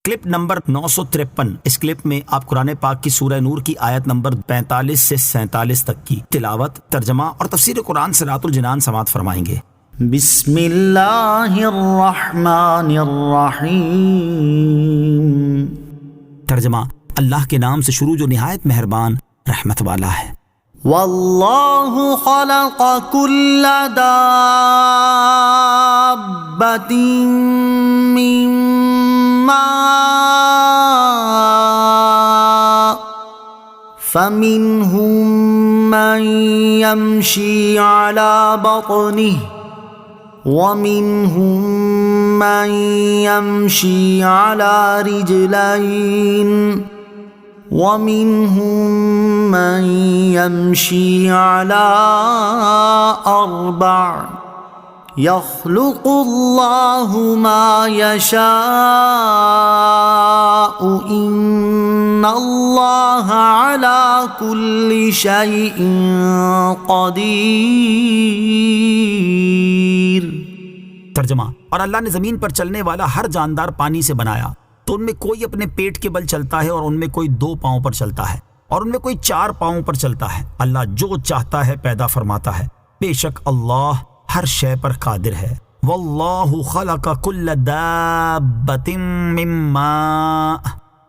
Clip number 953۔ اس clip میں آپ قرآن پاک کی سورہ نور کی آیت نمبر 45 سے 47 تک کی تلاوت، ترجمہ اور تفسیر قرآن صراط الجنان سماعت فرمائیں گے۔ بسم اللہ الرحمن الرحیم۔ ترجمہ، اللہ کے نام سے شروع جو نہایت مہربان رحمت والا ہے۔ واللہ خلق کل دابۃ من ماء فمنهم من يمشي على بطنه ومنهم من يمشي على رجلين ومنهم من يمشي على أربع يخلق الله ما يشاء إن الله على كل شيء قدير۔ ترجمہ، اور اللہ نے زمین پر چلنے والا ہر جاندار پانی سے بنایا، تو ان میں کوئی اپنے پیٹ کے بل چلتا ہے، اور ان میں کوئی 2 پاؤں پر چلتا ہے، اور ان میں کوئی 4 پاؤں پر چلتا ہے۔ اللہ جو چاہتا ہے پیدا فرماتا ہے، بے شک اللہ ہر شے پر قادر ہے۔ واللہ خلق کل دابۃ من ماء،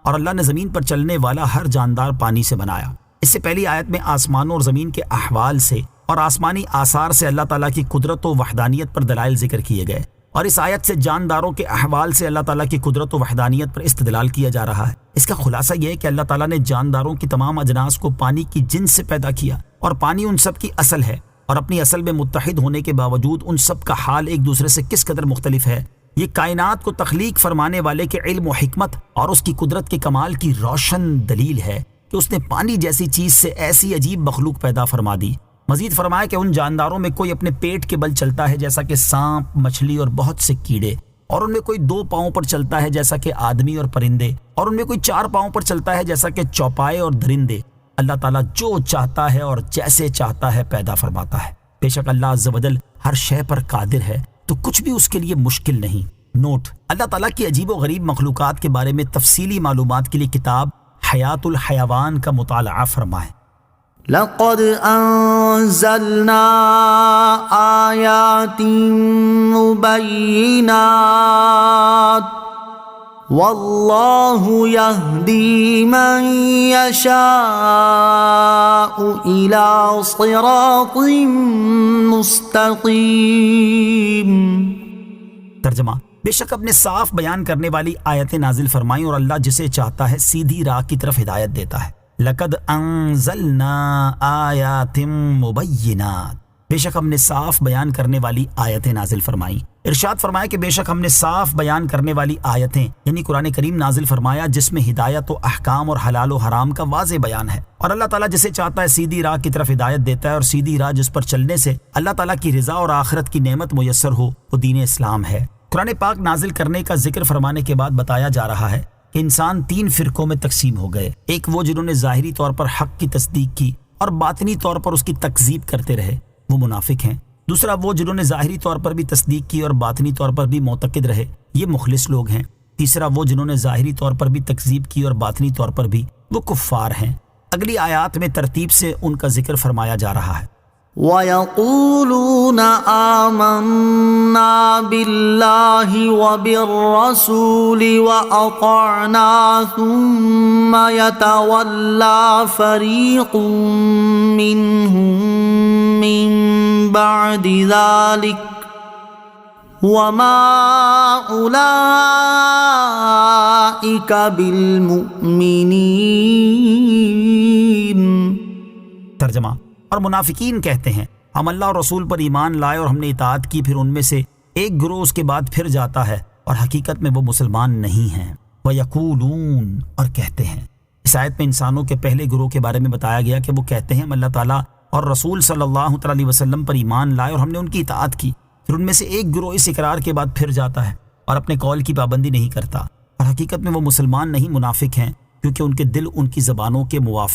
اور اللہ نے زمین پر چلنے والا ہر جاندار پانی سے بنایا۔ اس سے پہلی آیت میں آسمانوں اور زمین کے احوال سے اور آسمانی آثار سے اللہ تعالیٰ کی قدرت و وحدانیت پر دلائل ذکر کیے گئے، اور اس آیت سے جانداروں کے احوال سے اللہ تعالیٰ کی قدرت و وحدانیت پر استدلال کیا جا رہا ہے۔ اس کا خلاصہ یہ ہے کہ اللہ تعالیٰ نے جانداروں کی تمام اجناس کو پانی کی جنس سے پیدا کیا، اور پانی ان سب کی اصل ہے، اور اپنی اصل میں متحد ہونے کے باوجود ان سب کا حال ایک دوسرے سے کس قدر مختلف ہے۔ یہ کائنات کو تخلیق فرمانے والے کے علم و حکمت اور اس کی قدرت کے کمال کی روشن دلیل ہے کہ اس نے پانی جیسی چیز سے ایسی عجیب مخلوق پیدا فرما دی۔ مزید فرمایا کہ ان جانداروں میں کوئی اپنے پیٹ کے بل چلتا ہے جیسا کہ سانپ، مچھلی اور بہت سے کیڑے، اور ان میں کوئی 2 پاؤں پر چلتا ہے جیسا کہ آدمی اور پرندے، اور ان میں کوئی 4 پاؤں پر چلتا ہے جیسا کہ چوپائے اور درندے۔ اللہ تعالیٰ جو چاہتا ہے اور جیسے چاہتا ہے پیدا فرماتا ہے۔ بے شک اللہ عز و جل ہر شے پر قادر ہے، تو کچھ بھی اس کے لیے مشکل نہیں۔ نوٹ: اللہ تعالیٰ کی عجیب و غریب مخلوقات کے بارے میں تفصیلی معلومات کے لیے کتاب حیات الحیوان کا مطالعہ فرمائیں۔ لقد انزلنا آیات مبینات واللہ یہدی من یشاء الی صراط مستقیم۔ ترجمہ، بے شک اپنے صاف بیان کرنے والی آیتیں نازل فرمائیں، اور اللہ جسے چاہتا ہے سیدھی راہ کی طرف ہدایت دیتا ہے۔ لقد انزلنا آیات مبینات، بے شک ہم نے صاف بیان کرنے والی آیتیں نازل فرمائیں۔ ارشاد فرمایا کہ بے شک ہم نے صاف بیان کرنے والی آیتیں یعنی قرآن کریم نازل فرمایا، جس میں ہدایت و احکام اور حلال و حرام کا واضح بیان ہے، اور اللہ تعالیٰ جسے چاہتا ہے سیدھی راہ کی طرف ہدایت دیتا ہے، اور سیدھی راہ جس پر چلنے سے اللہ تعالیٰ کی رضا اور آخرت کی نعمت میسر ہو وہ دین اسلام ہے۔ قرآن پاک نازل کرنے کا ذکر فرمانے کے بعد بتایا جا رہا ہے کہ انسان 3 فرقوں میں تقسیم ہو گئے۔ ایک وہ جنہوں نے ظاہری طور پر حق کی تصدیق کی اور باطنی طور پر اس کی تکذیب کرتے رہے، وہ منافق ہیں۔ دوسرا وہ جنہوں نے ظاہری طور پر بھی تصدیق کی اور باطنی طور پر بھی معتقد رہے، یہ مخلص لوگ ہیں۔ تیسرا وہ جنہوں نے ظاہری طور پر بھی تکذیب کی اور باطنی طور پر بھی، وہ کفار ہیں۔ اگلی آیات میں ترتیب سے ان کا ذکر فرمایا جا رہا ہے۔ وَيَقُولُونَ آمَنَّا بِاللَّهِ وَبِالرَّسُولِ وَأَطَعْنَا ثُمَّ يَتَوَلَّى فَرِيقٌ مِّنْهُم مِّن بَعْدِ ذَلِكَ وَمَا أُولَئِكَ بِالْمُؤْمِنِينَ۔ ترجمہ، اور منافقین کہتے ہیں ہم اللہ اور رسول پر ایمان لائے اور ہم نے اطاعت کی، پھر ان میں سے ایک گروہ اس کے بعد پھر جاتا ہے اور حقیقت میں وہ مسلمان نہیں ہیں۔ وَيَقُولُونَ، اور کہتے ہیں۔ اس آیت میں انسانوں کے پہلے گروہ کے بارے میں بتایا گیا کہ وہ کہتے ہیں ہم اللہ تعالیٰ اور رسول صلی اللہ علیہ وسلم پر ایمان لائے اور ہم نے ان کی اطاعت کی، پھر ان میں سے ایک گروہ اس اقرار کے بعد پھر جاتا ہے اور اپنے قول کی پابندی نہیں کرتا، اور حقیقت میں وہ مسلمان نہیں، منافق ہیں، کیونکہ ان کے دل ان کی زبانوں کے موافق